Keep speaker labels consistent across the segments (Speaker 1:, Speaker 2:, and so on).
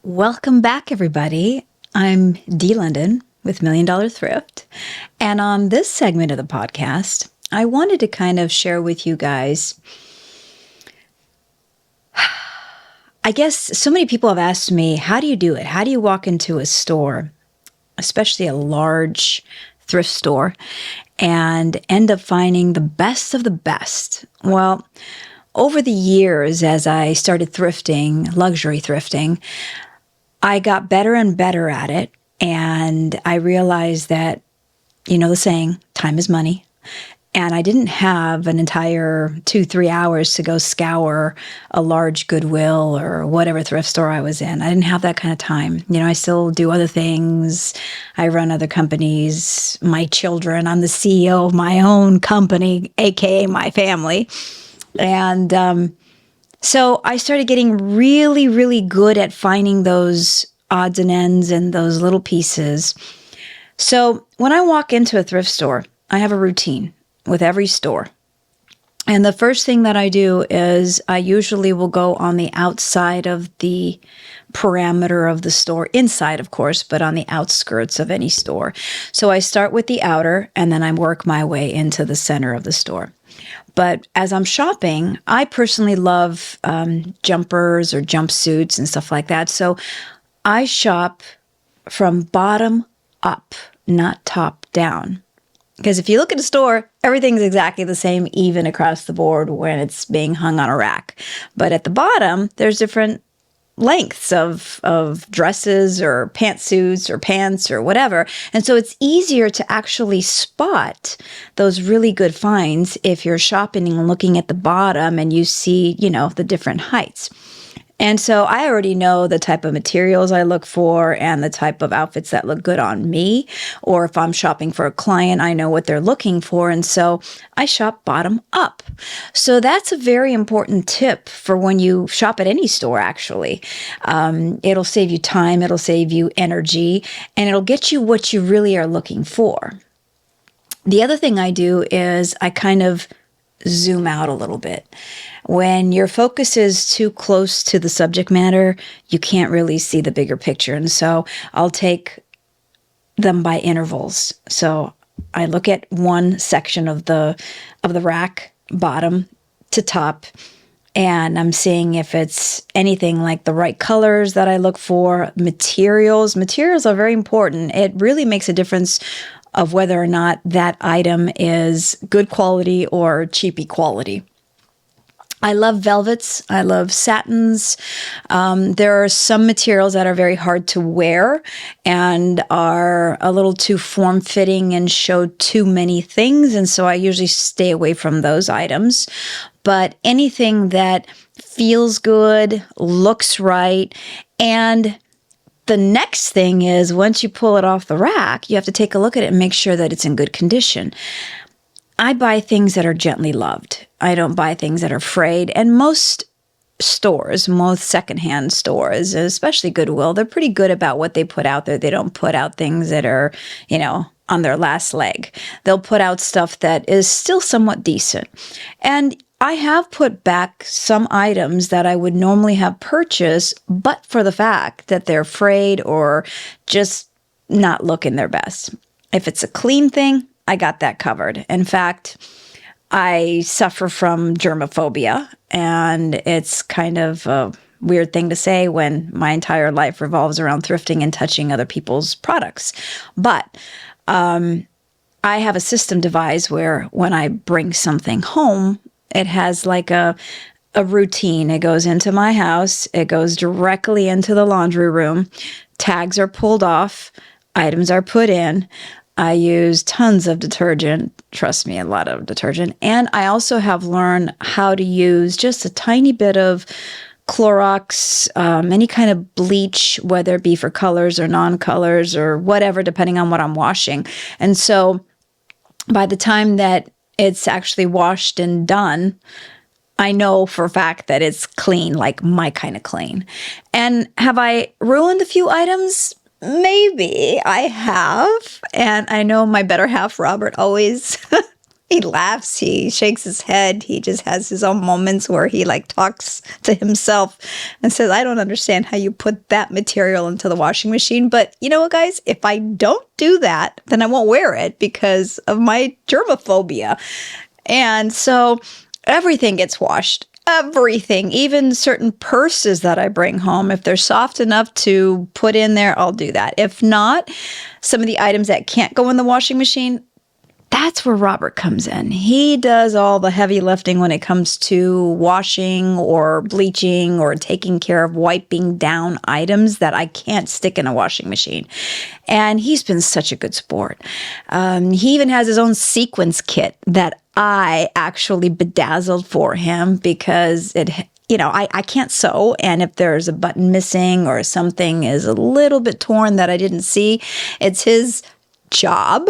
Speaker 1: Welcome back, everybody. I'm Dee London with Million Dollar Thrift. And on this segment of the podcast, I wanted to kind of share with you guys. I guess so many people have asked me, how do you do it? How do you walk into a store, especially a large thrift store, and end up finding the best of the best? Well, over the years, as I started thrifting, luxury thrifting, I got better and better at it. And I realized that, you know the saying, time is money. And I didn't have an entire 2-3 hours to go scour a large Goodwill or whatever thrift store I was in. I didn't have that kind of time. You know, I still do other things. I run other companies, my children. I'm the CEO of my own company, AKA my family. And so I started getting really, really good at finding those odds and ends and those little pieces. So when I walk into a thrift store, I have a routine with every store. And the first thing that I do is I usually will go on the outside of the parameter of the store, inside, of course, but on the outskirts of any store. So I start with the outer and then I work my way into the center of the store. But as I'm shopping, I personally love jumpers or jumpsuits and stuff like that. So I shop from bottom up, not top down. Because if you look at a store, everything's exactly the same, even across the board when it's being hung on a rack. But at the bottom, there's different lengths of dresses or pantsuits or pants or whatever. And so it's easier to actually spot those really good finds if you're shopping and looking at the bottom and you see, you know, the different heights. And so I already know the type of materials I look for and the type of outfits that look good on me. Or if I'm shopping for a client, I know what they're looking for. And so I shop bottom up. So that's a very important tip for when you shop at any store, actually. It'll save you time, it'll save you energy, and it'll get you what you really are looking for. The other thing I do is I kind of zoom out a little bit. When your focus is too close to the subject matter, you can't really see the bigger picture. And so I'll take them by intervals. So I look at one section of the rack, bottom to top, and I'm seeing if it's anything like the right colors that I look for. Materials are very important. It really makes a difference of whether or not that item is good quality or cheapy quality. I love velvets. I love satins. There are some materials that are very hard to wear and are a little too form-fitting and show too many things. And so I usually stay away from those items. But anything that feels good, looks right, and the next thing is once you pull it off the rack, you have to take a look at it and make sure that it's in good condition. I buy things that are gently loved. I don't buy things that are frayed. And most stores, most secondhand stores, especially Goodwill, they're pretty good about what they put out there. They don't put out things that are, you know, on their last leg. They'll put out stuff that is still somewhat decent. And I have put back some items that I would normally have purchased, but for the fact that they're frayed or just not looking their best. If it's a clean thing, I got that covered. In fact, I suffer from germophobia, and it's kind of a weird thing to say when my entire life revolves around thrifting and touching other people's products. But I have a system devised where when I bring something home, it has like a routine. It goes into my house. It goes directly into the laundry room. Tags are pulled off. Items are put in. I use tons of detergent, trust me, a lot of detergent. And I also have learned how to use just a tiny bit of Clorox, any kind of bleach, whether it be for colors or non-colors or whatever, depending on what I'm washing. And so by the time that it's actually washed and done, I know for a fact that it's clean, like my kind of clean. And have I ruined a few items? Maybe I have. And I know my better half, Robert, always He laughs, he shakes his head, he just has his own moments where he like talks to himself and says, I don't understand how you put that material into the washing machine. But you know what, guys? If I don't do that, then I won't wear it because of my germophobia. And so everything gets washed. Everything, even certain purses that I bring home. If they're soft enough to put in there, I'll do that. If not, some of the items that can't go in the washing machine, that's where Robert comes in. He does all the heavy lifting when it comes to washing or bleaching or taking care of wiping down items that I can't stick in a washing machine. And he's been such a good sport. He even has his own sequence kit that I actually bedazzled for him because I can't sew. And if there's a button missing or something is a little bit torn that I didn't see, it's his job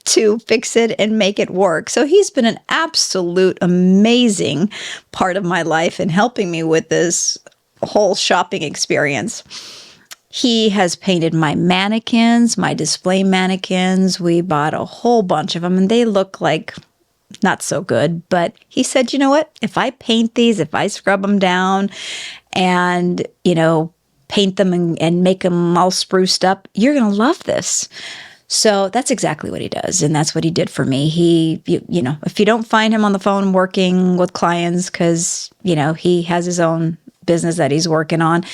Speaker 1: to fix it and make it work. So he's been an absolute amazing part of my life in helping me with this whole shopping experience. He has painted my mannequins, my display mannequins. We bought a whole bunch of them and they look like not so good. But he said, you know what? If I paint these, if I scrub them down and, paint them and make them all spruced up, you're going to love this. So that's exactly what he does. And that's what he did for me. If you don't find him on the phone working with clients, because, he has his own business that he's working on.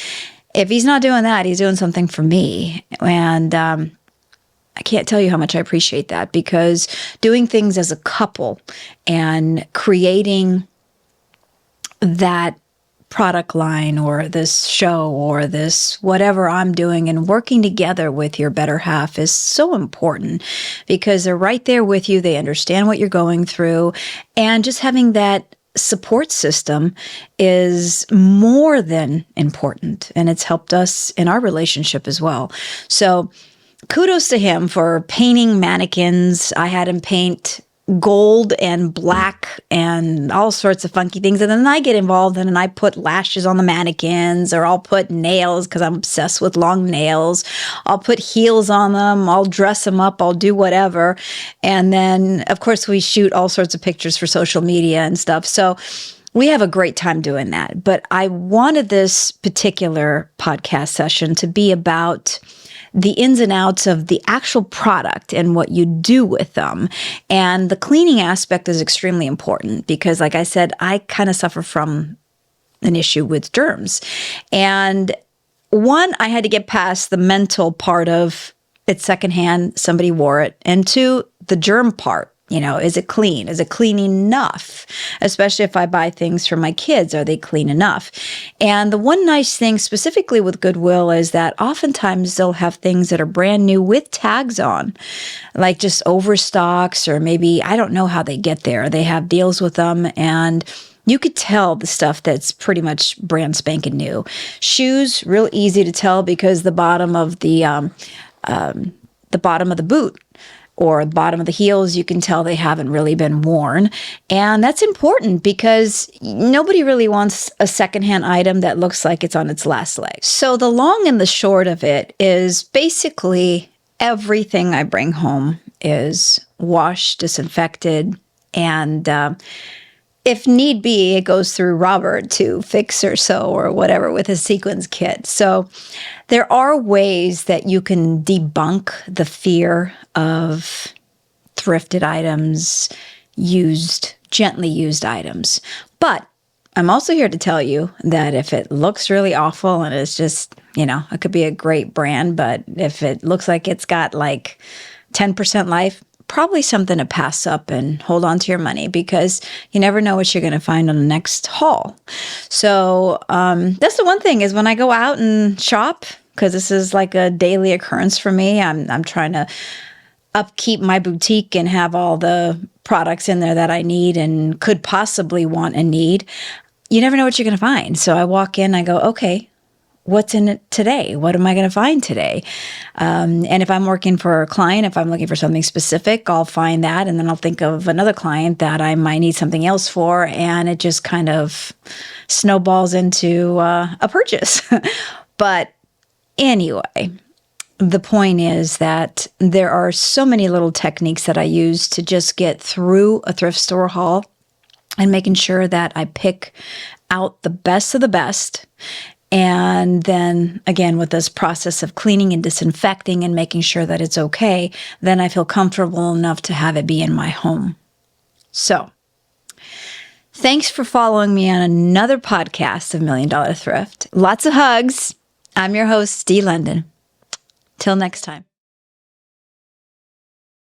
Speaker 1: If he's not doing that, he's doing something for me. And I can't tell you how much I appreciate that, because doing things as a couple and creating that product line or this show or this whatever I'm doing and working together with your better half is so important, because they're right there with you. They understand what you're going through, and just having that support system is more than important. And it's helped us in our relationship as well. So kudos to him for painting mannequins. I had him paint gold and black and all sorts of funky things. And then I get involved and I put lashes on the mannequins, or I'll put nails because I'm obsessed with long nails. I'll put heels on them. I'll dress them up. I'll do whatever. And then, of course, we shoot all sorts of pictures for social media and stuff. So we have a great time doing that. But I wanted this particular podcast session to be about the ins and outs of the actual product and what you do with them. And the cleaning aspect is extremely important because, like I said, I kind of suffer from an issue with germs. And one, I had to get past the mental part of it's secondhand, somebody wore it. And two, the germ part. Is it clean? Is it clean enough? Especially if I buy things for my kids, are they clean enough? And the one nice thing specifically with Goodwill is that oftentimes they'll have things that are brand new with tags on, like just overstocks, or maybe, I don't know how they get there. They have deals with them, and you could tell the stuff that's pretty much brand spanking new. Shoes, real easy to tell because the bottom of the boot or the bottom of the heels, you can tell they haven't really been worn. And that's important because nobody really wants a secondhand item that looks like it's on its last leg. So the long and the short of it is basically everything I bring home is washed, disinfected, and if need be, it goes through Robert to fix or sew or whatever with his sequence kit. So there are ways that you can debunk the fear of thrifted items, gently used items. But I'm also here to tell you that if it looks really awful and it's just, it could be a great brand, but if it looks like it's got like 10% life, probably something to pass up and hold on to your money, because you never know what you're going to find on the next haul. So that's the one thing is when I go out and shop, because this is like a daily occurrence for me, I'm trying to upkeep my boutique and have all the products in there that I need and could possibly want and need. You never know what you're going to find. So I walk in, I go, okay, what's in it today? What am I going to find today? And if I'm working for a client, if I'm looking for something specific, I'll find that. And then I'll think of another client that I might need something else for. And it just kind of snowballs into a purchase. But anyway, the point is that there are so many little techniques that I use to just get through a thrift store haul and making sure that I pick out the best of the best. And then again, with this process of cleaning and disinfecting and making sure that it's okay, then I feel comfortable enough to have it be in my home. So thanks for following me on another podcast of Million Dollar Thrift. Lots of hugs. I'm your host, Dee London. Till next time.